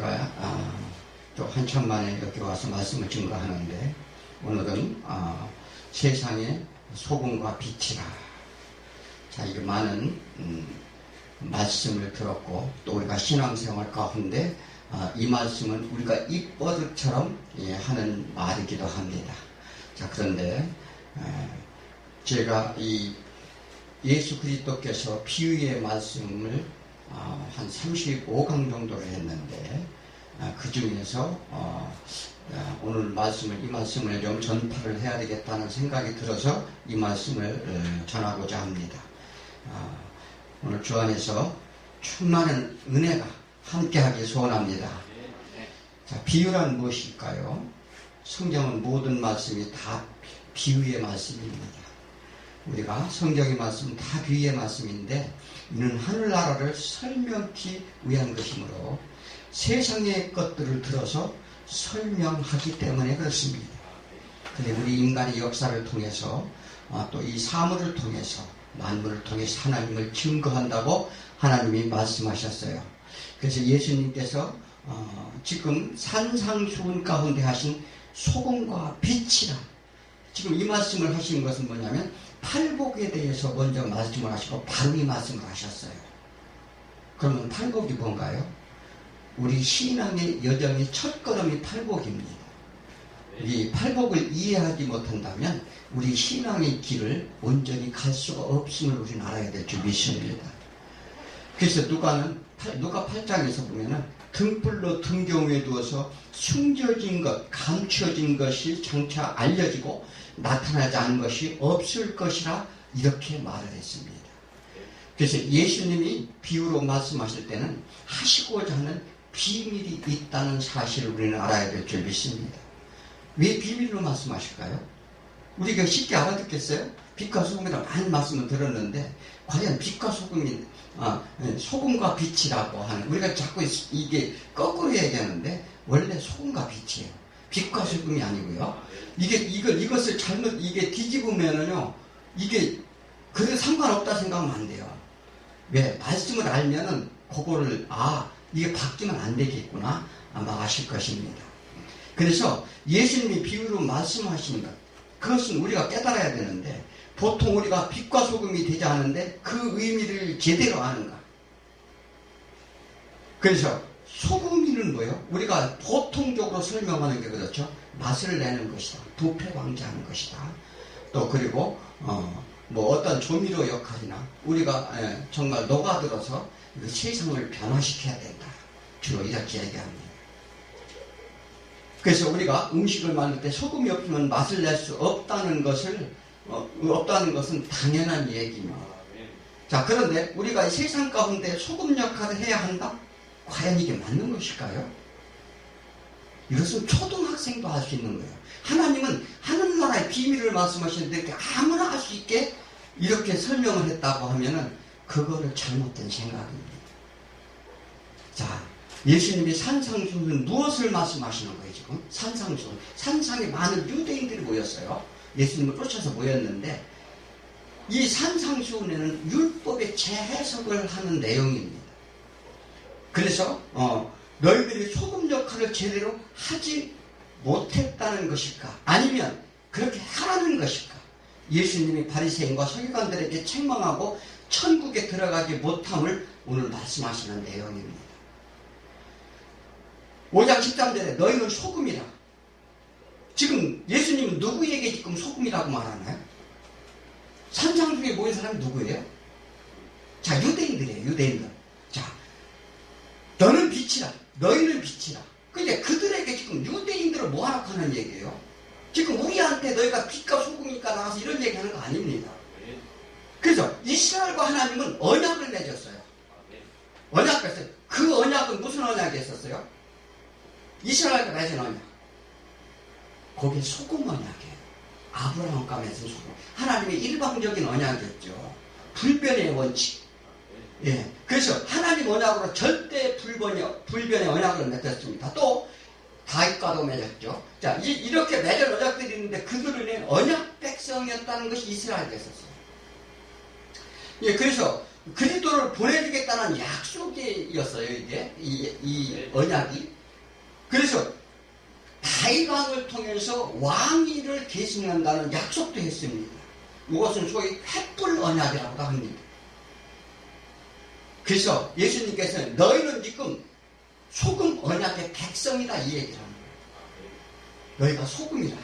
제가 또 한참 만에 여기 와서 말씀을 증거하는데, 오늘은 세상의 소금과 빛이라. 자, 이게 많은 말씀을 들었고, 또 우리가 신앙생활 가운데 이 말씀은 우리가 입버릇처럼 하는 말이기도 합니다. 자, 그런데 제가 이 예수 그리스도께서 비유의 말씀을 한 35강 정도를 했는데, 그 중에서 오늘 이 말씀을 좀 전파를 해야 되겠다는 생각이 들어서 이 말씀을 전하고자 합니다. 오늘 주 안에서 충만한 은혜가 함께하길 소원합니다. 자, 비유란 무엇일까요? 성경은 모든 말씀이 다 비유의 말씀입니다. 우리가 성경의 말씀은 다 비유의 말씀인데, 이는 하늘나라를 설명하기 위한 것이므로 세상의 것들을 들어서 설명하기 때문에 그렇습니다. 근데 우리 인간의 역사를 통해서 또 이 사물을 통해서, 만물을 통해서 하나님을 증거한다고 하나님이 말씀하셨어요. 그래서 예수님께서 지금 산상수훈 가운데 하신 소금과 빛이라, 지금 이 말씀을 하신 것은 뭐냐면 팔복에 대해서 먼저 말씀을 하시고 바로 이 말씀을 하셨어요. 그러면 팔복이 뭔가요? 우리 신앙의 여정의 첫걸음이 팔복입니다. 이 팔복을 이해하지 못한다면 우리 신앙의 길을 온전히 갈 수가 없음을 우리는 알아야 될 줄 믿습니다. 그래서 누가 8장에서 보면은 등불로 등경에 두어서 숨겨진 것, 감춰진 것이 장차 알려지고 나타나지 않은 것이 없을 것이라 이렇게 말을 했습니다. 그래서 예수님이 비유로 말씀하실 때는 하시고자 하는 비밀이 있다는 사실을 우리는 알아야 될 줄 믿습니다. 왜 비밀로 말씀하실까요? 우리가 쉽게 알아듣겠어요? 빛과 소금이라고 많은 말씀을 들었는데, 과연 빛과 소금이 소금과 빛이라고 하는, 우리가 자꾸 이게 거꾸로 얘기하는데 원래 소금과 빛이에요. 빛과 소금이 아니고요. 이것을 잘못 뒤집으면은요, 이게 그래도 상관없다 생각하면 안 돼요. 왜? 말씀을 알면은 그거를 이게 바뀌면 안 되겠구나 아마 아실 것입니다. 그래서 예수님이 비유로 말씀하시는 것, 그것은 우리가 깨달아야 되는데, 보통 우리가 빛과 소금이 되지 않은데 그 의미를 제대로 아는가? 그래서 소금이는 뭐예요? 우리가 보통적으로 설명하는 게 그렇죠. 맛을 내는 것이다. 부패 방지하는 것이다. 또 그리고 어떤 조미료 역할이나 우리가 정말 녹아들어서 세상을 변화시켜야 된다. 주로 이렇게 얘기합니다. 그래서 우리가 음식을 만들 때 소금이 없으면 맛을 낼 수 없다는 것은 당연한 얘기입니다. 자, 그런데 우리가 세상 가운데 소금 역할을 해야 한다? 과연 이게 맞는 것일까요? 이것은 초등학생도 할 수 있는 거예요. 하나님은 하늘나라의 비밀을 말씀하시는데 이렇게 아무나 할 수 있게 이렇게 설명을 했다고 하면은 그거를 잘못된 생각입니다. 자, 예수님이 산상수훈은 무엇을 말씀하시는 거예요, 지금? 산상수훈. 산상에 많은 유대인들이 모였어요. 예수님을 쫓아서 모였는데, 이 산상수훈에는 율법의 재해석을 하는 내용입니다. 그래서, 너희들이 소금 역할을 제대로 하지 못했다는 것일까? 아니면 그렇게 하라는 것일까? 예수님이 바리새인과 서기관들에게 책망하고 천국에 들어가지 못함을 오늘 말씀하시는 내용입니다. 5장 13절에 너희는 소금이라. 지금 예수님은 누구에게 지금 소금이라고 말하나요? 산상수훈에 모인 사람이 누구예요? 자, 유대인들이에요. 유대인들. 자, 너는 빛이라. 너희는 빛이라. 근데 그들에게 지금 유대인들을 모아놓고 하는 얘기예요. 지금 우리한테 너희가 빛과 소금이니까 나와서 이런 얘기하는 거 아닙니다. 그래서 이스라엘과 하나님은 언약을 맺었어요. 언약을 했어요. 그 언약은 무슨 언약이었었어요? 이스라엘과 맺은 언약. 거기에 소금 언약이에요. 아브라함과 맺은 소금. 하나님의 일방적인 언약이었죠. 불변의 원칙. 예. 그래서 하나님 언약으로 절대 불변의 언약을 맺었습니다. 또 다윗과도 맺었죠. 자, 이렇게 맺은 언약들이 있는데 그들은 언약 백성이었다는 것이 이스라엘이었어요. 예, 그래서 그리스도를 보내주겠다는 약속이었어요, 이게. 이 언약이. 그래서 다윗 왕을 통해서 왕위를 계승한다는 약속도 했습니다. 이것은 소위 횃불 언약이라고 합니다. 그래서 예수님께서는 너희는 지금 소금 언약의 백성이다 이 얘기를 합니다. 너희가 소금이라.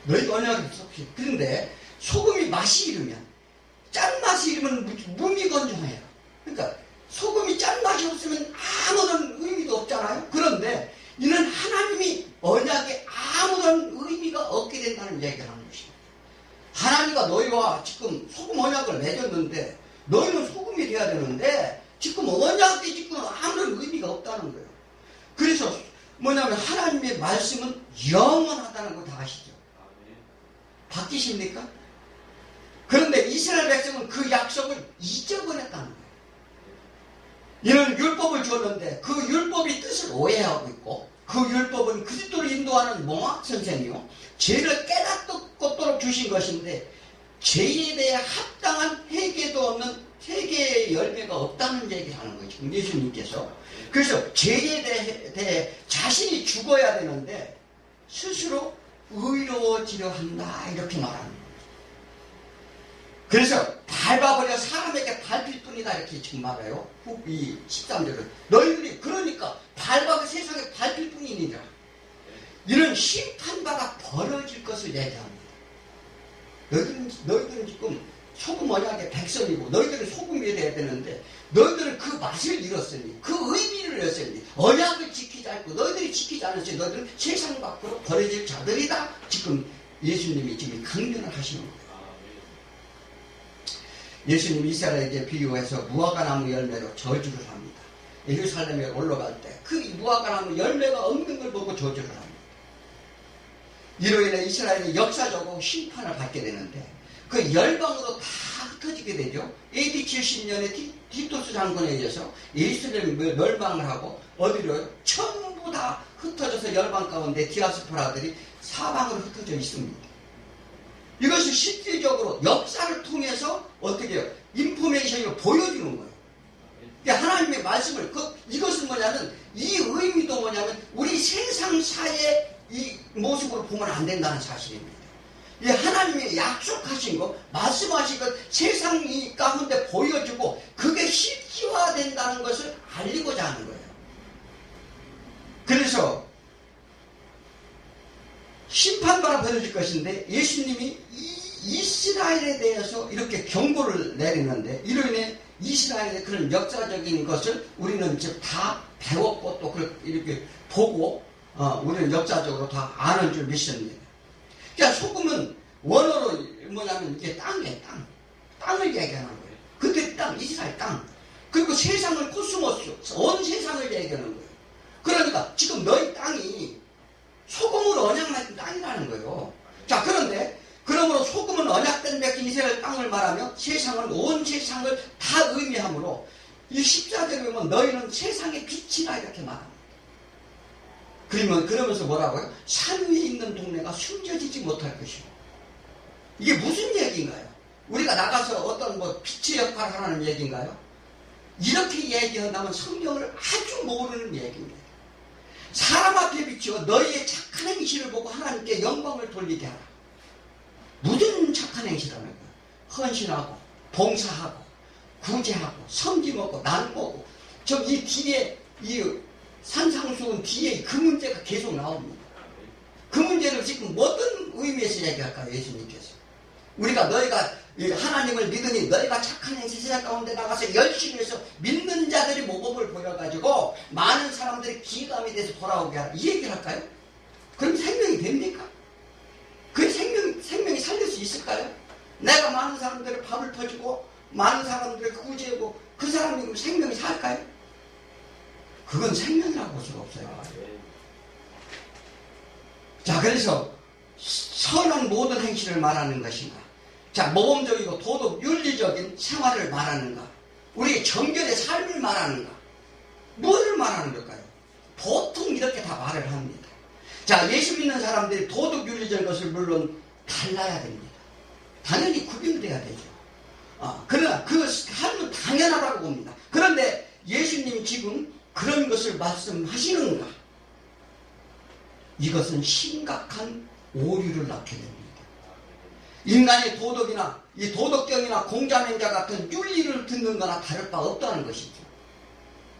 너희가 언약의 백성이다. 그런데 소금이 맛이 이르면, 짠맛이 이르면 무미건조해요. 그러니까 소금이 짠맛이 없으면 아무런 의미도 없잖아요. 그런데 이는 하나님이 언약에 아무런 의미가 없게 된다는 얘기를 하는 것입니다. 하나님과 너희와 지금 소금 언약을 맺었는데 너희는 소금이 돼야 되는데 지금 언약이 지금 아무런 의미가 없다는 거예요. 그래서 뭐냐면 하나님의 말씀은 영원하다는 거 다 아시죠? 바뀌십니까? 그런데 이스라엘 백성은 그 약속을 잊어버렸다는 거예요. 이는 율법을 줬는데 그 율법의 뜻을 오해하고 있고 그 율법은 그리스도를 인도하는 몽학 선생이요. 죄를 깨닫도록 주신 것인데 죄에 대해 합당한 회개도 없는 회개의 열매가 없다는 얘기를 하는 거죠. 예수님께서. 그래서 죄에 대해 자신이 죽어야 되는데 스스로 의로워지려 한다 이렇게 말하는 거예요. 그래서 밟아버려 사람에게 밟힐 뿐이다 이렇게 지금 말해요. 이 13절은 너희들이 그러니까 밟아서 세상에 밟힐 뿐이니라. 이런 심판바가 벌어질 것을 얘기합니다. 너희들은 지금 소금 언약의 백성이고 너희들은 소금이 돼야 되는데 너희들은 그 맛을 잃었으니 그 의미를 잃었으니 언약을 지키지 않고 너희들이 지키지 않았으니 너희들은 세상 밖으로 버려질 자들이다. 지금 예수님이 지금 강변을 하시는 거예요. 예수님이 이스라엘에게 비유해서 무화과나무 열매로 저주를 합니다. 예루살렘에 올라갈 때 그 무화과나무 열매가 없는 걸 보고 저주를 합니다. 이로 인해 이스라엘이 역사적으로 심판을 받게 되는데 그 열방으로 다 흩어지게 되죠. AD 70년에 티토스 장군에 의해서 예루살렘을 멸망을 하고 어디로 전부 다 흩어져서 열방 가운데 디아스포라들이 사방으로 흩어져 있습니다. 이것을 실질적으로 역사를 통해서 어떻게 해요? 인포메이션으로 보여주는 거예요. 하나님의 말씀을 이것은 뭐냐면 이 의미도 뭐냐면 우리 세상사의 이 모습으로 보면 안 된다는 사실입니다. 이 하나님이 약속하신 것, 말씀하신 것 세상 가운데 보여주고 그게 실제화된다는 것을 알리고자 하는 거예요. 그래서 심판바가 벌어질 것인데 예수님이 이스라엘에 대해서 이렇게 경고를 내리는데 이로 인해 이스라엘의 그런 역사적인 것을 우리는 이제 다 배웠고 또 이렇게 보고 우리는 역사적으로 다 아는 줄 믿습니다. 그러니까 소금은 원어로 뭐냐면 이게 땅이에요. 땅을 얘기하는 거예요. 그때 땅, 이스라엘 땅. 그리고 세상을 코스모스, 온 세상을 얘기하는 거예요. 그러니까 지금 너희 땅이 소금으로 언약된 땅이라는 거예요. 자, 그런데 그러므로 소금은 언약된 백성 이스라엘 땅을 말하며 세상은 온 세상을 다 의미하므로 이 14절에 보면 너희는 세상의 빛이라 이렇게 말합니다. 그러면서 뭐라고요? 산 위에 있는 동네가 숨겨지지 못할 것이고 이게 무슨 얘기인가요? 우리가 나가서 어떤 빛의 역할을 하는 얘기인가요? 이렇게 얘기한다면 성경을 아주 모르는 얘기입니다. 사람 앞에 비추어 너희의 착한 행실을 보고 하나님께 영광을 돌리게 하라. 무슨 착한 행실하는 거예요? 헌신하고 봉사하고 구제하고 섬김하고 나누고 이 뒤에 이 산상수훈 뒤에 그 문제가 계속 나옵니다. 그 문제를 지금 어떤 의미에서 얘기할까요? 예수님께서 우리가 너희가 하나님을 믿으니 너희가 착한 행실 세상 가운데 나가서 열심히 해서 믿는 자들이 모범을 보여가지고 많은 사람들이 기감이 돼서 돌아오게 하라 이 얘기를 할까요? 그럼 생명이 됩니까? 그 생명이 살릴 수 있을까요? 내가 많은 사람들의 밥을 퍼주고 많은 사람들을 구제하고 그 사람이 생명이 살까요? 그건 생명이라고 볼 수가 없어요. 자, 그래서 선한 모든 행실을 말하는 것인가? 자, 모범적이고 도덕, 윤리적인 생활을 말하는가? 우리의 정결의 삶을 말하는가? 무엇을 말하는 걸까요? 보통 이렇게 다 말을 합니다. 자, 예수 믿는 사람들이 도덕, 윤리적인 것을 물론 달라야 됩니다. 당연히 구별돼야 되죠. 그러나 그 삶은 당연하다고 봅니다. 그런데 예수님이 지금 그런 것을 말씀하시는가? 이것은 심각한 오류를 낳게 됩니다. 인간의 도덕이나 이 도덕경이나 공자맹자 같은 윤리를 듣는 거나 다를 바 없다는 것이죠.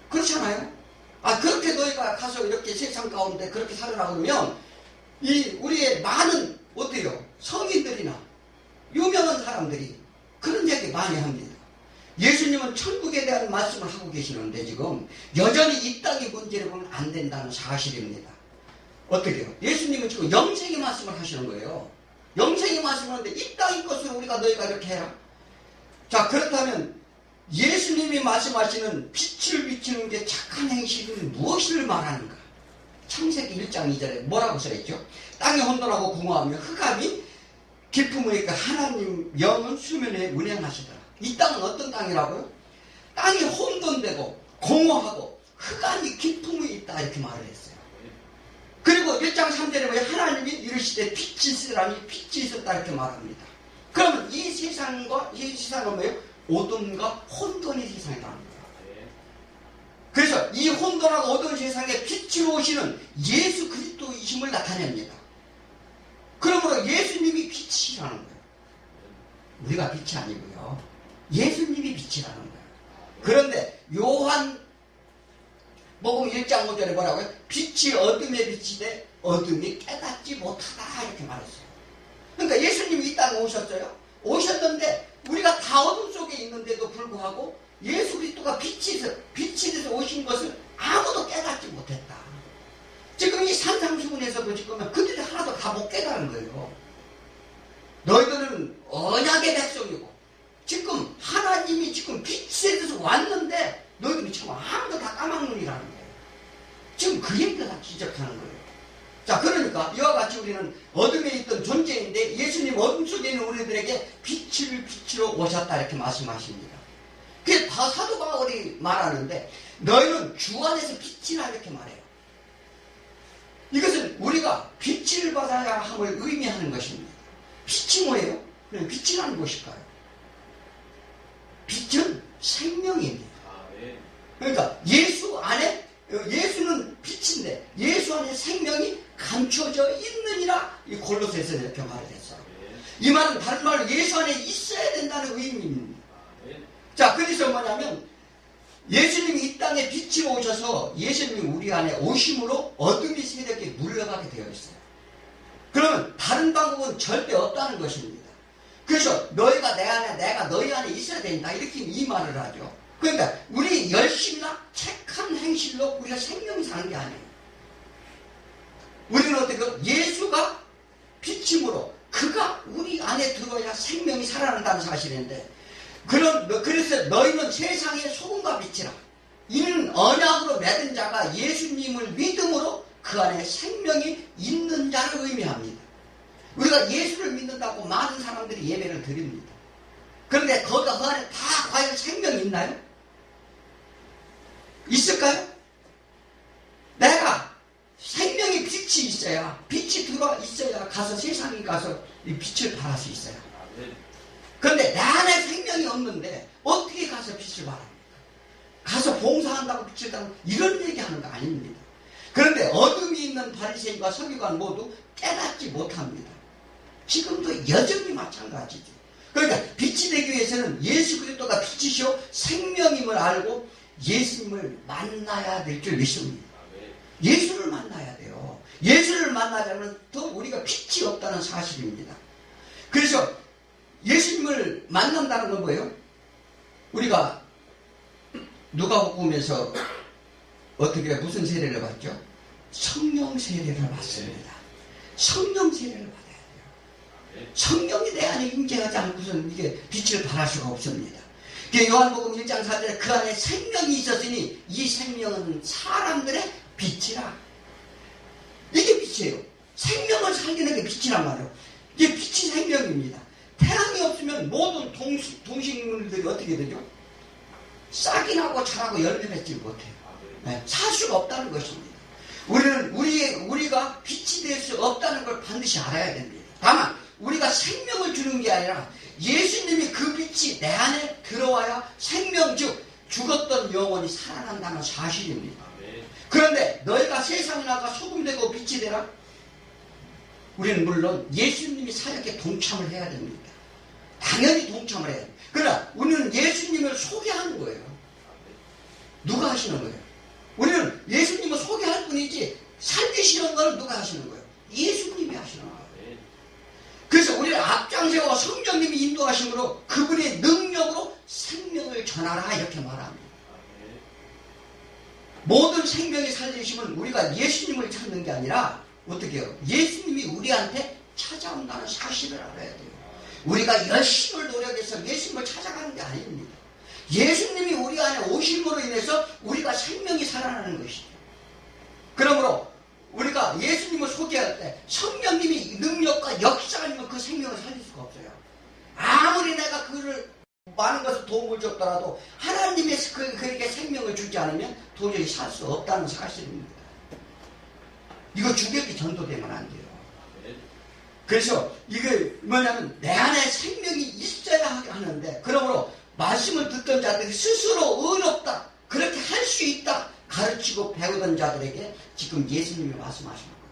그렇잖아요? 그렇게 너희가 가서 이렇게 세상 가운데 그렇게 살으라고 그러면 우리의 많은 어때요? 성인들이나 유명한 사람들이 그런 얘기 많이 합니다. 예수님은 천국에 대한 말씀을 하고 계시는데 지금 여전히 이 땅의 문제를 보면 안 된다는 사실입니다. 어떻게요? 예수님은 지금 영생의 말씀을 하시는 거예요. 영생의 말씀을 하는데 이 땅의 것으로 너희가 이렇게 해라. 자, 그렇다면 예수님이 말씀하시는 빛을 비추는 게 착한 행실은 무엇을 말하는가? 창세기 1장 2절에 뭐라고 써있죠? 땅이 혼돈하고 공허하며 흑암이 깊음의 하나님 영은 수면에 운행하시더라. 이 땅은 어떤 땅이라고요? 땅이 혼돈되고 공허하고 흑암이 깊음에 있다 이렇게 말을 했어요. 그리고 1장 3절에 보면 하나님이 이르시되 빛이 있으라니 빛이 있었다 이렇게 말합니다. 그러면 이 세상은 뭐예요? 어둠과 혼돈의 세상이랍니다. 그래서 이 혼돈하고 어두운 세상에 빛으로 오시는 예수 그리스도이심을 나타냅니다. 그러므로 예수님이 빛이라는 거예요. 우리가 빛이 아니고요. 예수님이 빛이라는 거예요. 그런데 요한 복음 1장 5절에 뭐라고요? 빛이 어둠에 비치되 어둠이 깨닫지 못하다 이렇게 말했어요. 그러니까 예수님이 이 땅에 오셨어요. 오셨는데 우리가 다 어둠 속에 있는데도 불구하고 예수 그리스도가 빛이 돼서 오신 것을 아무도 깨닫지 못했다. 지금 이 산상수훈에서도 지금 그들이 하나도 다 못 깨달은 거예요. 너희들은 언약의 백성이고 지금 하나님이 지금 빛에 대해서 왔는데 너희들이 지금 아무도 다 까막눈이라는 거예요. 지금 그 얘기가 다 지적하는 거예요. 자, 그러니까 이와 같이 우리는 어둠에 있던 존재인데 예수님 어둠 속에 있는 우리들에게 빛을 비추러 오셨다 이렇게 말씀하십니다. 그게 다 사도 바울이 말하는데 너희는 주 안에서 빛이라 이렇게 말해요. 이것은 우리가 빛을 받아야 함을 의미하는 것입니다. 빛이 뭐예요? 그냥 빛이라는 것일까요? 빛은 생명입니다. 그러니까 예수 안에 예수는 빛인데 예수 안에 생명이 감춰져 있느니라 이 골로새서 이렇게 말을 했어요. 이 말은 다른 말로 예수 안에 있어야 된다는 의미입니다. 자, 그래서 뭐냐면 예수님이 이 땅에 빛이 오셔서 예수님이 우리 안에 오심으로 어둠이 세력에 물러가게 되어 있어요. 그러면 다른 방법은 절대 없다는 것입니다. 그래서 너희가 내 안에 내가 너희 안에 있어야 된다 이렇게 이 말을 하죠. 그러니까 우리 열심이나 착한 행실로 우리가 생명이 사는 게 아니에요. 우리는 어떻게 예수가 빛이므로 그가 우리 안에 들어야 생명이 살아난다는 사실인데 그래서 너희는 세상의 소금과 빛이라. 이는 언약으로 맺은 자가 예수님을 믿음으로 그 안에 생명이 있는 자를 의미합니다. 우리가 예수를 믿는다고 많은 사람들이 예배를 드립니다. 그런데 그 안에 다 과연 생명이 있나요? 있을까요? 내가 생명의 빛이 있어야 빛이 들어와 있어야 가서 세상에 가서 이 빛을 발할 수 있어요. 그런데 내 안에 생명이 없는데 어떻게 가서 빛을 발합니까? 가서 봉사한다고 빛을 발하는 이런 얘기하는 거 아닙니다. 그런데 어둠이 있는 바리새인과 서기관 모두 깨닫지 못합니다. 지금도 여전히 마찬가지죠. 그러니까 빛이 되기 위해서는 예수 그리스도가 빛이시오 생명임을 알고 예수님을 만나야 될 줄 믿습니다. 예수를 만나야 돼요. 예수를 만나려면 더 우리가 빛이 없다는 사실입니다. 그래서 예수님을 만난다는 건 뭐예요? 우리가 누가복음에서 어떻게 무슨 세례를 받죠? 성령 세례를 받습니다. 성령 세례를 받아야 돼요. 성령이 내 안에 임재하지 않고서는 이게 빛을 발할 수가 없습니다. 요한복음 1장 4절에 그 안에 생명이 있었으니 이 생명은 사람들의 빛이라. 이게 빛이에요. 생명을 살리는 게 빛이란 말이에요. 이게 빛이 생명입니다. 태양이 없으면 모든 동식물들이 어떻게 되죠? 싹이 나고 자라고 열매 맺지 못해요. 네, 살 수가 없다는 것입니다. 우리가 빛이 될 수 없다는 걸 반드시 알아야 됩니다. 다만 우리가 생명을 주는 게 아니라 예수님이 그 빛이 내 안에 들어와야 생명, 즉 죽었던 영혼이 살아난다는 사실입니다. 그런데 너희가 세상에 나가 소금 되고 빛이 되라. 우리는 물론 예수님이 사역에 동참을 해야 됩니다. 당연히 동참을 해야 됩니다. 그러나 우리는 예수님을 소개하는 거예요. 누가 하시는 거예요? 우리는 예수님을 소개할 뿐이지 살리시는 걸 누가 하시는 거예요? 예수님이 하시는 거예요. 그래서 우리를 앞장세워 성령님이 인도하심으로 그분의 능력으로 생명을 전하라 이렇게 말합니다. 모든 생명이 살리심은 우리가 예수님을 찾는 게 아니라 어떻게 해요? 예수님이 우리한테 찾아온다는 사실을 알아야 돼요. 우리가 열심을 노력해서 예수님을 찾아가는 게 아닙니다. 예수님이 우리 안에 오심으로 인해서 우리가 생명이 살아나는 것이죠. 그러므로 우리가 예수님을 소개할 때 성령님이 능력과 역사 아니면 그 생명을 살릴 수가 없어요. 아무리 내가 그를 많은 것을 도움을 줬더라도 하나님의 그에게 생명을 주지 않으면 도저히 살 수 없다는 사실입니다. 이거 주객이 전도되면 안 돼요. 그래서 이게 뭐냐면 내 안에 생명이 있어야 하는데, 그러므로 말씀을 듣던 자들이 스스로 의롭다, 그렇게 할 수 있다 가르치고 배우던 자들에게 지금 예수님이 말씀하시는 거예요.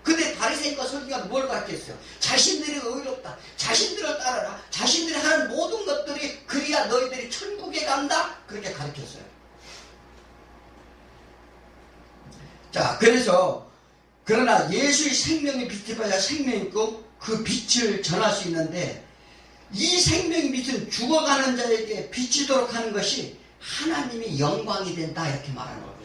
근데 바리새인과 서기관은 뭘 가르쳤어요? 자신들이 의롭다, 자신들을 따르라, 자신들이 하는 모든 것들이 그래야 너희들이 천국에 간다, 그렇게 가르쳤어요. 자, 그러나 예수의 생명이 빛이 발려 생명이 있고 그 빛을 전할 수 있는데, 이 생명의 빛은 죽어가는 자에게 비치도록 하는 것이 하나님의 영광이 된다 이렇게 말하는 거예요.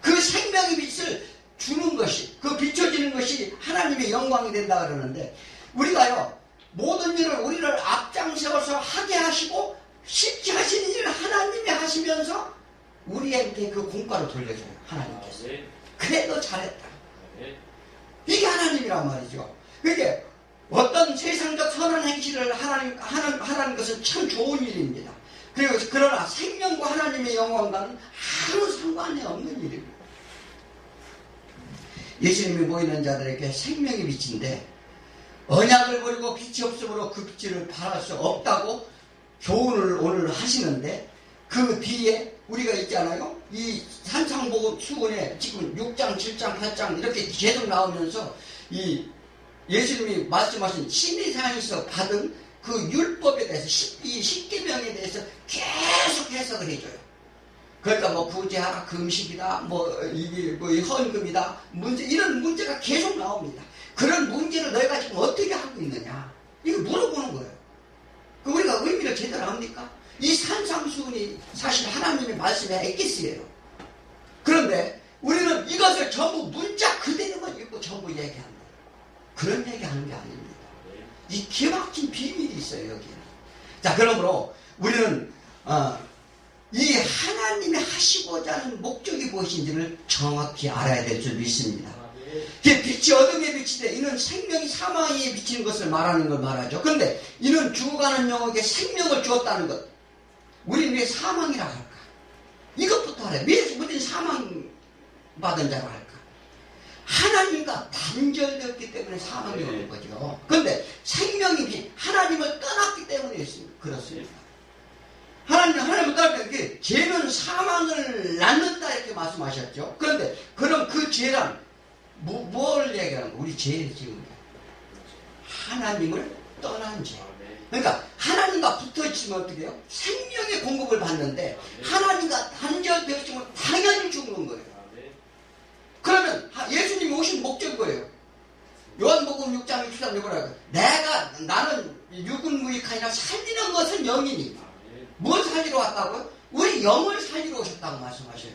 그 생명의 빛을 주는 것이, 그 비춰지는 것이 하나님의 영광이 된다 그러는데, 우리가요 모든 일을 우리를 앞장세워서 하게 하시고 쉽게 하시는 일을 하나님이 하시면서 우리에게 그 공과를 돌려줘요. 하나님께서. 그래 너 잘했다. 이게 하나님이란 말이죠. 그게 어떤 세상적 선한 행실을 하는 것은 참 좋은 일입니다. 그러나 생명과 하나님의 영광과는 아무 상관이 없는 일입니다. 예수님이 모이는 자들에게 생명의 빛인데, 언약을 버리고 빛이 없으므로 그 빛을 발할 수 없다고 교훈을 오늘 하시는데, 그 뒤에 우리가 있잖아요. 이 산상복음 수훈에 지금 6장, 7장, 8장 이렇게 계속 나오면서 이 예수님이 말씀하신 신의상에서 받은 그 율법에 대해서, 이 십계명에 대해서 계속 해석을 해줘요. 그러니까 뭐 구제하라, 금식이다, 이게 헌금이다, 이런 문제가 계속 나옵니다. 그런 문제를 너희가 지금 어떻게 하고 있느냐, 이거 물어보는 거예요. 우리가 의미를 제대로 압니까? 이 산상수훈이 사실 하나님의 말씀의 에기스예요. 그런데 우리는 이것을 전부 문자 그대로만 읽고 전부 얘기합니다. 그런 얘기하는 게 아닙니다. 이 기막힌 비밀이 있어요, 여기는. 자, 그러므로 우리는 이 하나님이 하시고자 하는 목적이 무엇인지를 정확히 알아야 될 줄 믿습니다. 빛이 어둠에 비치되 이는 생명이 사망에 비치는 것을 말하는 걸 말하죠. 그런데 이는 죽어가는 영혼에게 생명을 주었다는 것. 우리는 왜 사망이라 할까? 이것부터 알아요. 왜 우리는 사망받은 자라 할까? 하나님과 단절되었기 때문에 사망이 오는 거죠. 그런데 생명이 하나님을 떠났기 때문에 그렇습니다. 하나님을 떠날 때 죄는 사망을 낳는다 이렇게 말씀하셨죠. 그런데 그럼 그 죄란 뭘 얘기하는 거예요? 우리 죄를 지은 거예요. 하나님을 떠난 죄. 그러니까 하나님과 붙어있으면 어떻게 해요? 생명의 공급을 받는데 하나님과 단절되었으면 당연히 죽는 거예요. 그러면 예수님이 오신 목적이 뭐예요? 요한복음 6장 23절에 뭐라고? 나는 육은 무익하니라 살리는 것은 영이니. 뭘 살리러 왔다고요? 우리 영을 살리러 오셨다고 말씀하셔요.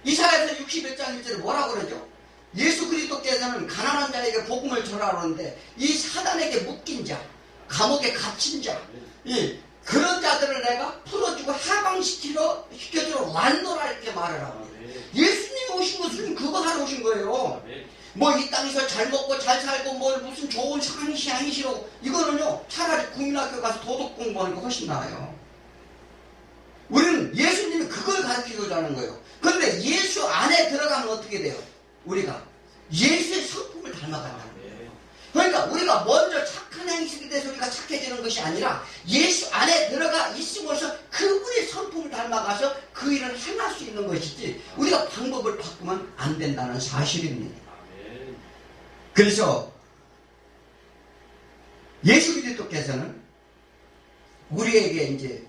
이사야서 61장 1절에 뭐라고 그러죠? 예수 그리스도께서는 가난한 자에게 복음을 전하는데 이 사단에게 묶인 자, 감옥에 갇힌 자, 그런 자들을 내가 풀어주고 해방시켜주러 왔노라 이렇게 말을 합니다. 예수님이 오신 것은 그거 하러 오신 거예요. 이 땅에서 잘 먹고 잘 살고 무슨 좋은 향시로 이거는요 차라리 국민학교 가서 도덕 공부하는 게 훨씬 나아요. 우리는 예수님이 그걸 가르치고자 하는 거예요. 그런데 예수 안에 들어가면 어떻게 돼요? 우리가 예수의 성품을 닮아간다는 거예요. 그러니까 우리가 먼저 착한 행실에 대해서 우리가 착해지는 것이 아니라 예수 안에 들어가 있음으로써 그분의 성품을 닮아가서 그 일을 행할 수 있는 것이지 우리가 방법을 바꾸면 안 된다는 사실입니다. 그래서 예수 그리스도께서는 우리에게 이제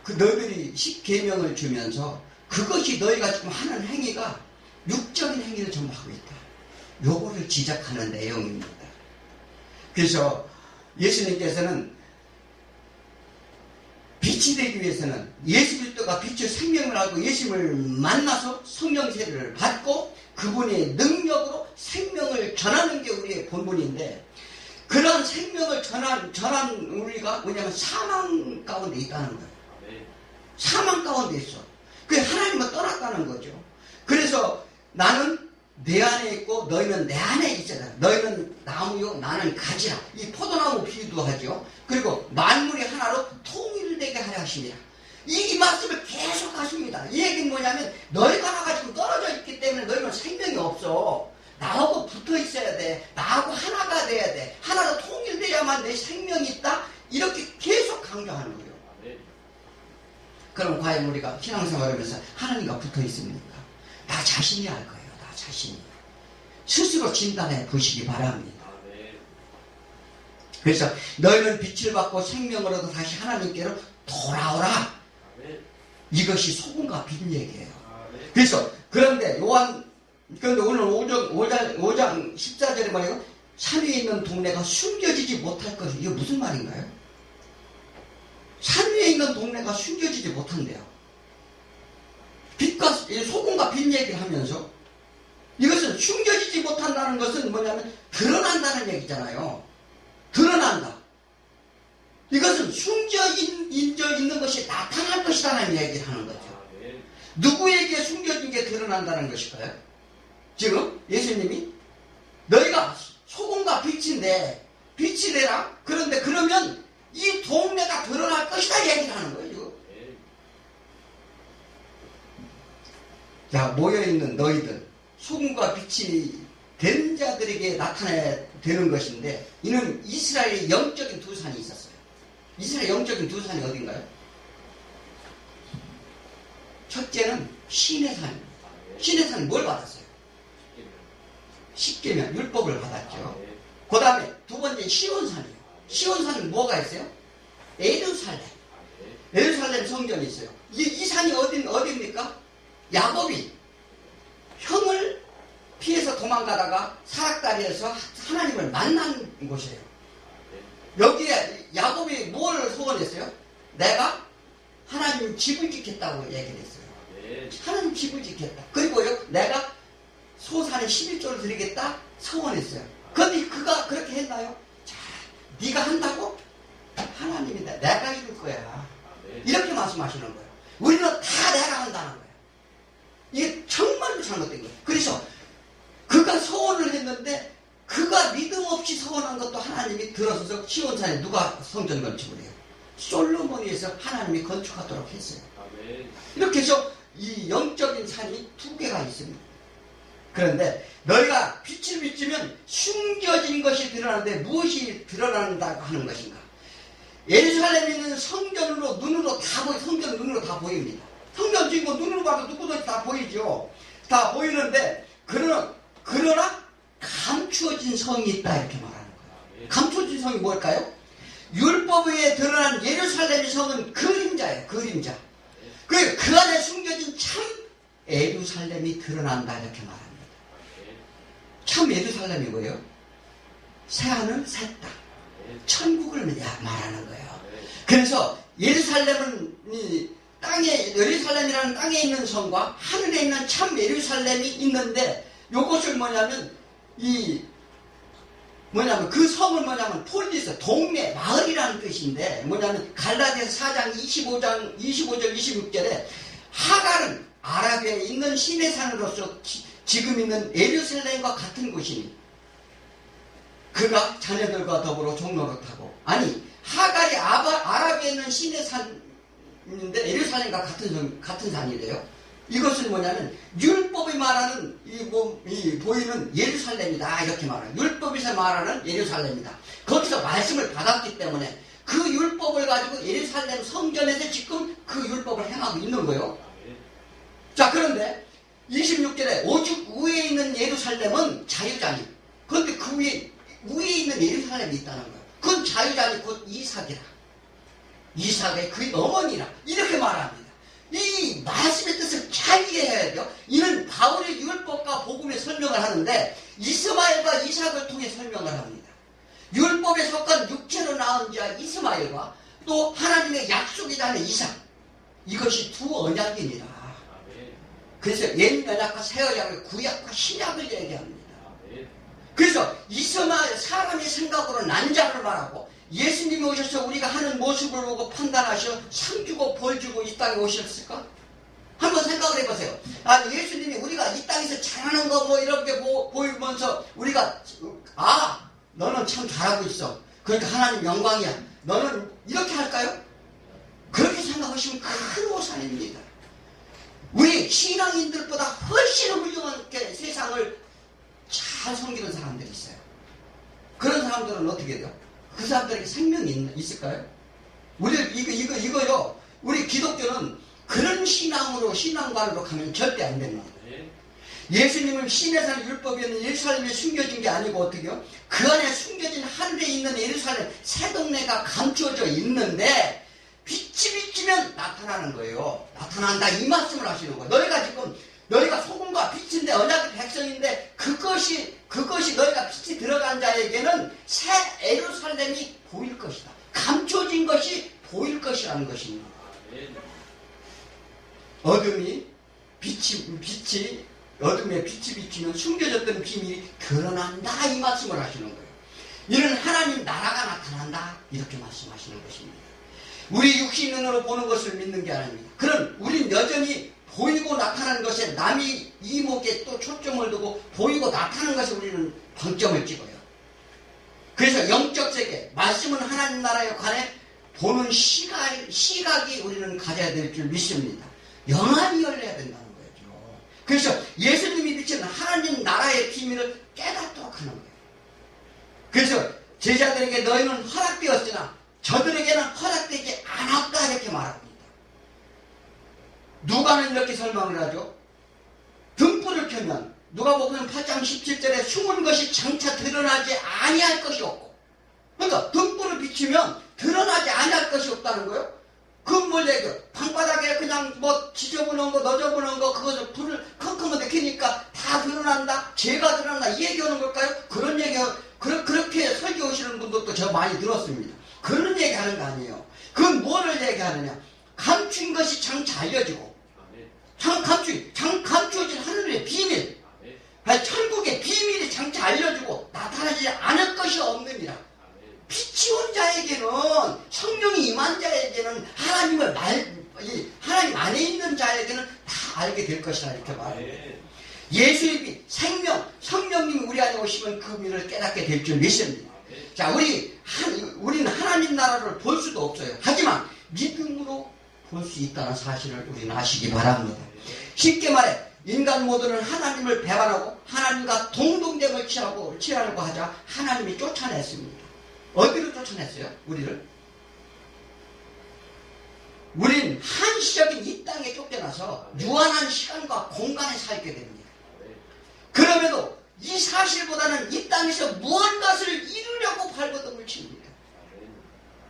그 너희들이 십계명을 주면서 그것이 너희가 지금 하는 행위가 육적인 행위를 전부 하고 있다. 요거를 지적하는 내용입니다. 그래서 예수님께서는 빛이 되기 위해서는 예수 그리스도가 빛의 생명을 알고 예수님을 만나서 성령 세례를 받고 그분의 능력으로 생명을 전하는 게 우리의 본분인데 그런 생명을 전한 우리가 뭐냐면 사망 가운데 있다는 거예요. 사망 가운데 있어. 그게 하나님을 떠났다는 거죠. 그래서 나는 내 안에 있고 너희는 내 안에 있잖아. 너희는 나무요 나는 가지라. 이 포도나무 비유도 하죠. 그리고 만물이 하나로 통일되게 하려 하십니다. 이 말씀을 계속 하십니다. 이 얘기는 뭐냐면 너희가 하나가 지금 떨어져 있기 때문에 너희는 생명이 없어. 나하고 붙어 있어야 돼. 나하고 하나가 돼야 돼. 하나로 통일돼야만 내 생명이 있다. 이렇게 계속 강조하는 거예요. 그럼 과연 우리가 신앙생활하면서 하나님과 붙어 있습니까? 나 자신이 알 거예요. 나 자신이. 스스로 진단해 보시기 바랍니다. 그래서 너희는 빛을 받고 생명을 얻어 다시 하나님께로 돌아오라. 이것이 소금과 빛 얘기예요. 그래서 그런데 그런데 오늘 5장 14절에 말이에요. 산 위에 있는 동네가 숨겨지지 못할 것이 이게 무슨 말인가요? 산 위에 있는 동네가 숨겨지지 못한대요. 빛과 소금과 빛 얘기를 하면서 이것은 숨겨지지 못한다는 것은 뭐냐면 드러난다는 얘기잖아요. 드러난다. 이것은 숨겨져 있는 것이 나타날 것이라는 얘기를 하는 거죠. 누구에게 숨겨진 게 드러난다는 것일까요? 지금 예수님이 너희가 소금과 빛인데 빛이 되라. 그런데 그러면 이 동네가 드러날 것이다 얘기를 하는 거예요. 자, 모여있는 너희들 소금과 빛이 된 자들에게 나타나야 되는 것인데 이는 이스라엘의 영적인 두 산이 있었어요. 이스라엘 영적인 두 산이 어딘가요? 첫째는 신의 산입니다. 신의 산은 뭘 받았어요? 십계명, 율법을 받았죠. 그 다음에 두 번째 시온산이에요. 시온산은 뭐가 있어요? 예루살렘. 예루살렘 성전이 있어요. 이 산이 어디입니까? 야곱이 형을 피해서 도망가다가 사락다리에서 하나님을 만난 곳이에요. 여기에 야곱이 뭘 소원했어요? 내가 하나님 집을 짓겠다고 얘기를 했어요. 하나님 집을 짓겠다. 그리고요, 내가 소산에 11조를 드리겠다 소원했어요. 그런데 그가 그렇게 했나요? 자, 네가 한다고? 하나님이 내가 이룰 거야. 이렇게 말씀하시는 거예요. 우리는 다 내가 한다는 거예요. 이게 정말로 잘못된 거예요. 그래서 그가 소원을 했는데 그가 믿음 없이 소원한 것도 하나님이 들어서서 시온산에 누가 성전 건축을 해요? 솔로몬에서 하나님이 건축하도록 했어요. 이렇게 해서 이 영적인 산이 두 개가 있습니다. 그런데 너희가 빛을 비추면 숨겨진 것이 드러나는데 무엇이 드러난다고 하는 것인가? 예루살렘에 있는 성전으로 눈으로 다 성전 눈으로 다 보입니다. 성전 지금 눈으로 봐도 누구든지 다 보이죠. 다 보이는데 그러나 감추어진 성이 있다 이렇게 말하는 거예요. 감추어진 성이 뭘까요? 율법 위에 드러난 예루살렘의 성은 그림자예요. 그림자. 그 안에 숨겨진 참 예루살렘이 드러난다 이렇게 말합니다. 참 예루살렘이 뭐예요? 새하늘 새 땅, 천국을 말하는 거예요. 그래서 예루살렘은 예루살렘이라는 땅에 있는 성과 하늘에 있는 참 예루살렘이 있는데 요것을 그 성을 폴리스, 동네, 마을이라는 뜻인데 갈라디아서 4장 25절 26절에 하갈은 아라비아에 있는 시내 산으로서 지금 있는 예루살렘과 같은 곳이니 그가 자녀들과 더불어 종로를 타고 하갈이 아라비아에 있는 시내 산인데 예루살렘과 같은 산이래요. 이것은 뭐냐면 율법이 말하는 이 보이는 예루살렘이다 이렇게 말해요. 율법에서 말하는 예루살렘이다. 거기서 말씀을 받았기 때문에 그 율법을 가지고 예루살렘 성전에서 지금 그 율법을 행하고 있는 거예요. 자, 그런데 26절에 오직 위에 있는 예루살렘은 자유자니. 그런데 그 위에 있는 예루살렘이 있다는 거예요. 그건 자유자니 곧 이삭이라. 이삭의 그 어머니라. 이렇게 말합니다. 이 말씀의 뜻을 잘 이해해야 돼요. 이는 바울의 율법과 복음의 설명을 하는데 이스마엘과 이삭을 통해 설명을 합니다. 율법에 속한 육체로 낳은 자 이스마엘과 또 하나님의 약속이 자는 이삭. 이것이 두 언약이니라. 그래서 옛 언약과 새 언약을 구약과 신약을 얘기합니다. 그래서 이스마엘 사람의 생각으로 난 자를 말하고 예수님이 오셔서 우리가 하는 모습을 보고 판단하셔 상 주고 벌 주고 이 땅에 오셨을까? 한번 생각을 해보세요. 아, 예수님이 우리가 이 땅에서 잘하는 거 뭐 이렇게 보이면서 우리가 너는 참 잘하고 있어. 그러니까 하나님 영광이야. 너는 이렇게 할까요? 그렇게 생각하시면 큰 오산입니다. 우리 신앙인들보다 훨씬 훌륭하게 세상을 잘 섬기는 사람들이 있어요. 그런 사람들은 어떻게 돼요? 그 사람들에게 생명이 있을까요? 이거요. 우리 기독교는 그런 신앙관으로 가면 절대 안 됩니다. 예수님은 신의 산 율법이었는 예루살렘에 숨겨진 게 아니고 어떻게요? 그 안에 숨겨진 하늘에 있는 예루살렘 새 동네가 감추어져 있는데 빛이 비치면 나타나는 거예요. 나타난다 이 말씀을 하시는 거예요. 너희가 소금과 빛인데 언약의 백성인데 그것이 너희가 빛이 들어간 자에게는 새 예루살렘이 보일 것이다. 감춰진 것이 보일 것이라는 것입니다. 어둠에 빛이 비치면 숨겨졌던 비밀이 드러난다 이 말씀을 하시는 거예요. 이는 하나님 나라가 나타난다 이렇게 말씀하시는 것입니다. 우리 육신 눈으로 보는 것을 믿는 게 아닙니다. 그럼 우린 여전히 보이고 나타나는 것에 남이 이목에 또 초점을 두고 보이고 나타나는 것에 우리는 방점을 찍어요. 그래서 영적 세계, 말씀은 하나님 나라에 관해 보는 시각이 우리는 가져야 될 줄 믿습니다. 영안이 열려야 된다는 거죠. 그래서 예수님이 비치는 하나님 나라의 비밀을 깨닫도록 하는 거예요. 그래서 제자들에게 너희는 허락되었으나 저들에게는 허락되지 않았다 이렇게 말합니다. 누가는 이렇게 설명을 하죠. 등불을 켜면 누가복음 8장 17절에 숨은 것이 장차 드러나지 아니할 것이 없고, 그러니까 등불을 비추면 드러나지 아니할 것이 없다는 거예요. 그건 뭘 얘기해요? 방바닥에 그냥 뭐 지저분한 거 너저분한 거 그것을 불을 컴컴하게 켜니까 다 드러난다, 죄가 드러난다 이 얘기하는 걸까요? 그런 얘기가 그렇게 설교하시는 분들도 저 많이 들었습니다. 그런 얘기하는 거 아니에요. 그건 뭐를 얘기하느냐? 감춘 것이 장차 알려지고, 감추어진 하늘의 비밀, 천국의 비밀이 장차 알려지고 나타나지 않을 것이 없느니라. 빛이 온 자에게는, 성령이 임한 자에게는, 하나님 안에 있는 자에게는 다 알게 될 것이라 이렇게 말합니다. 예수의 빛, 생명, 성령님이 우리 안에 오시면 그 미를 깨닫게 될 줄 믿습니다. 자, 우리는 하나님 나라를 볼 수도 없어요. 하지만 믿음으로 볼 수 있다는 사실을 우리는 아시기 바랍니다. 쉽게 말해 인간 모두는 하나님을 배반하고 하나님과 동등됨을 취하려고 하자 하나님이 쫓아냈습니다. 어디로 쫓아냈어요? 우리는 한시적인 이 땅에 쫓겨나서 유한한 시간과 공간에 살게 됩니다. 그럼에도 이 사실보다는 이 땅에서 무언가를 이루려고 발버둥을 칩니다.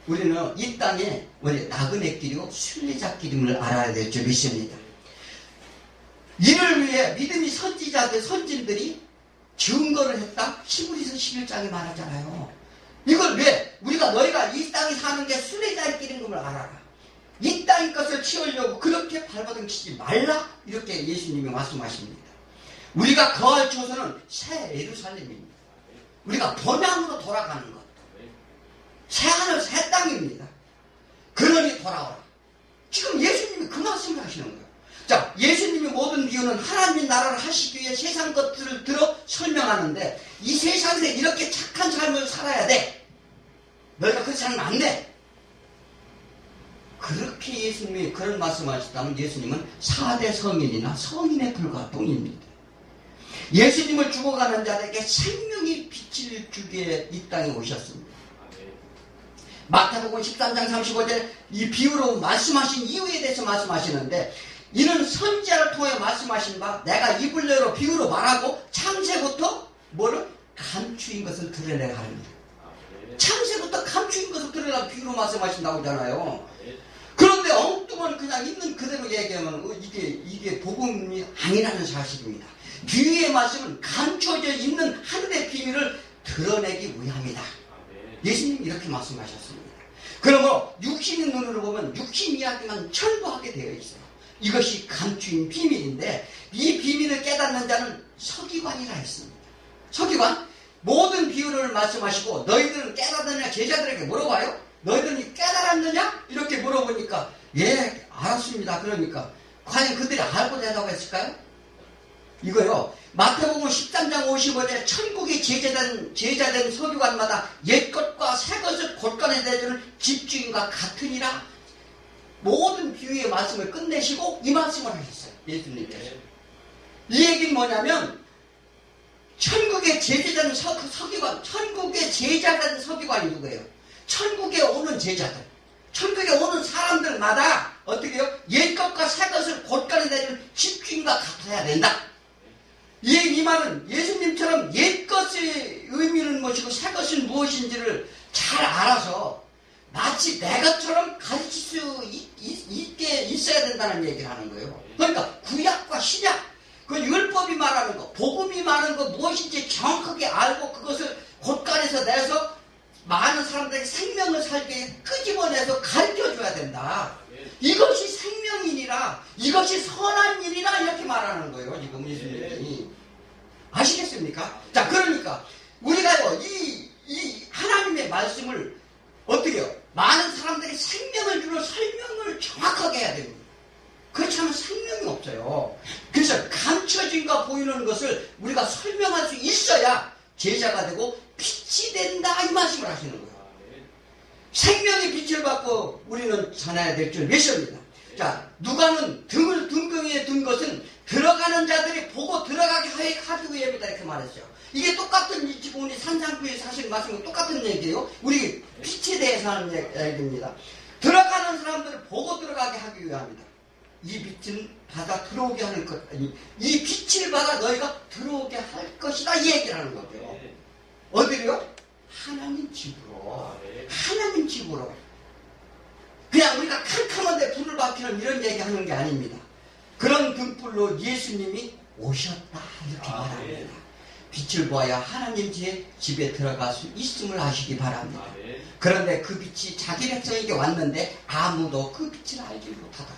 우리는 이 땅에 나그네 길이고 순례자 길임을 알아야 될 줄 믿습니다. 이를 위해 믿음이 선진들이 증거를 했다. 히브리서 11장에 말하잖아요. 이걸 왜? 너희가 이 땅에 사는 게 순례자의 길인 걸 알아라. 이 땅의 것을 치우려고 그렇게 발버둥 치지 말라. 이렇게 예수님이 말씀하십니다. 우리가 거할 처소는 새 예루살렘입니다. 우리가 본향으로 돌아가는 것. 새 하늘 새 땅입니다. 그러니 돌아오라. 지금 예수님이 그 말씀을 하시는 거예요. 자, 예수님이 모든 비유는 하나님 나라를 하시기 위해 세상 것들을 들어 설명하는데, 이 세상에서 이렇게 착한 삶을 살아야 돼. 너희가 그렇게 살면 안 돼. 그렇게 예수님이 그런 말씀하셨다면 예수님은 4대 성인이나 성인에 불과할 뿐입니다. 예수님을 죽어가는 자들에게 생명의 빛을 주기에 이 땅에 오셨습니다. 마태복음 13장 35절 이 비유로 말씀하신 이유에 대해서 말씀하시는데, 이는 선지자를 통해 말씀하신 바 내가 이불레로 비유로 말하고 창세부터 뭐를 감추인 것을 드러내라 합니다. 창세부터 감추인 것을 드러내라 비유로 말씀하신다고 하잖아요. 그런데 엉뚱한 그냥 있는 그대로 얘기하면 이게 복음이 아니라는 사실입니다. 비유의 말씀은 감춰져 있는 하늘의 비밀을 드러내기 위함이다. 예수님이 이렇게 말씀하셨습니다. 그러므로 육신의 눈으로 보면 육신 이야기만 전부하게 되어 있어요. 이것이 감추인 비밀인데, 이 비밀을 깨닫는 자는 서기관이라 했습니다. 서기관, 모든 비유를 말씀하시고 너희들은 깨닫느냐 제자들에게 물어봐요. 너희들은 깨달았느냐? 이렇게 물어보니까 예 알았습니다. 그러니까 과연 그들이 알고 대답했을까요? 이거요, 마태복음 13장 55절에 천국의 제자된 서기관마다 옛것과 새것을 곳간에 대주는 집주인과 같으니라. 모든 비유의 말씀을 끝내시고 이 말씀을 하셨어요. 예수님께서. 이 얘기는 뭐냐면, 천국의 제자된 서기관, 천국의 제자된 서기관이 누구예요? 천국에 오는 제자들, 천국에 오는 사람들마다 어떻게 해요? 옛것과 새것을 곳간에 대주는 집주인과 같아야 된다. 이 말은 예수님처럼 옛것의 의미는 무엇이고 새것은 무엇인지를 잘 알아서 마치 내 것처럼 가르칠 수 있게 있어야 된다는 얘기를 하는 거예요. 그러니까 구약과 신약, 그 율법이 말하는 거, 복음이 말하는 거 무엇인지 정확하게 알고 그것을 곳간에서 내서 많은 사람들에게 생명을 살게 끄집어내서 가르쳐줘야 된다. 이것이 생명이니라, 이것이 선한 일이라, 이렇게 말하는 거예요. 지금 예수님이. 아시겠습니까? 자, 그러니까 우리가요, 이 하나님의 말씀을 어떻게 해요? 많은 사람들이 생명을 주는 설명을 정확하게 해야 됩니다. 그렇지 않으면 생명이 없어요. 그래서 감춰진가 보이는 것을 우리가 설명할 수 있어야 제자가 되고 빛이 된다, 이 말씀을 하시는 거예요. 생명의 빛을 받고 우리는 살아야 될 줄 믿습니다. 자, 누가는 등등에 든 것은 들어가는 자들이 보고 들어가게 하기 위함이다, 이렇게 말했어요. 이게 똑같은, 지금 우리 산상교회 사실 말씀은 똑같은 얘기예요. 우리 빛에 대해서 하는 얘기입니다. 들어가는 사람들을 보고 들어가게 하기 위함이다. 이 빛은 받아 들어오게 하는 것, 아니, 이 빛을 받아 너희가 들어오게 할 것이다, 이 얘기를 하는 거죠. 어디로요? 하나님 집으로. 하나님 집으로. 그냥 우리가 캄캄한데 불을 밝히는 이런 얘기 하는 게 아닙니다. 그런 등불로 예수님이 오셨다, 이렇게 말합니다. 빛을 보아야 하나님 집에 들어갈 수 있음을 아시기 바랍니다. 그런데 그 빛이 자기 백성에게 왔는데 아무도 그 빛을 알지 못하다.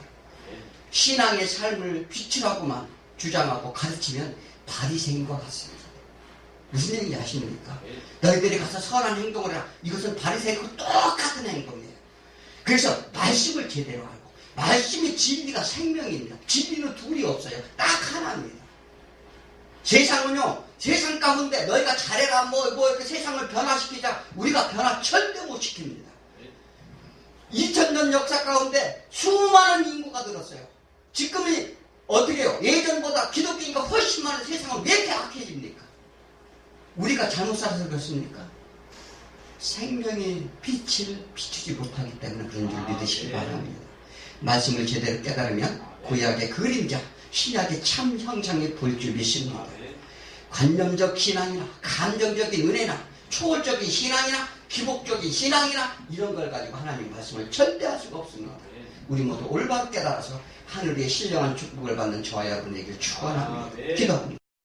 신앙의 삶을 빛이라고만 주장하고 가르치면 바리새인과 같습니다. 무슨 얘기인지 아십니까? 너희들이 가서 선한 행동을 해라. 이것은 바리새인과 똑같은 행동이에요. 그래서 말씀을 제대로 알고, 말씀이 진리가 생명입니다. 진리는 둘이 없어요. 딱 하나입니다. 세상은요, 세상 가운데 너희가 잘해라, 이렇게 세상을 변화시키자, 우리가 변화 절대 못 시킵니다. 2000년 역사 가운데 수많은 인구가 늘었어요. 지금이 어떻게 해요? 예전보다 기독교인가 훨씬 많은 세상은 왜 이렇게 악해집니까? 우리가 잘못 살아서 그렇습니까? 생명의 빛을 비추지 못하기 때문에 그런 줄 믿으시기 바랍니다. 말씀을 제대로 깨달으면 구약의 그림자, 신약의 참 형상이 보일 줄 믿습니다. 관념적 신앙이나 감정적인 은혜나 초월적인 신앙이나 기복적인 신앙이나 이런 걸 가지고 하나님 말씀을 절대 할 수가 없습니다. 우리 모두 올바로 깨달아서 하늘의 신령한 축복을 받는 저와 여러분에게 축원합니다. 기도합니다.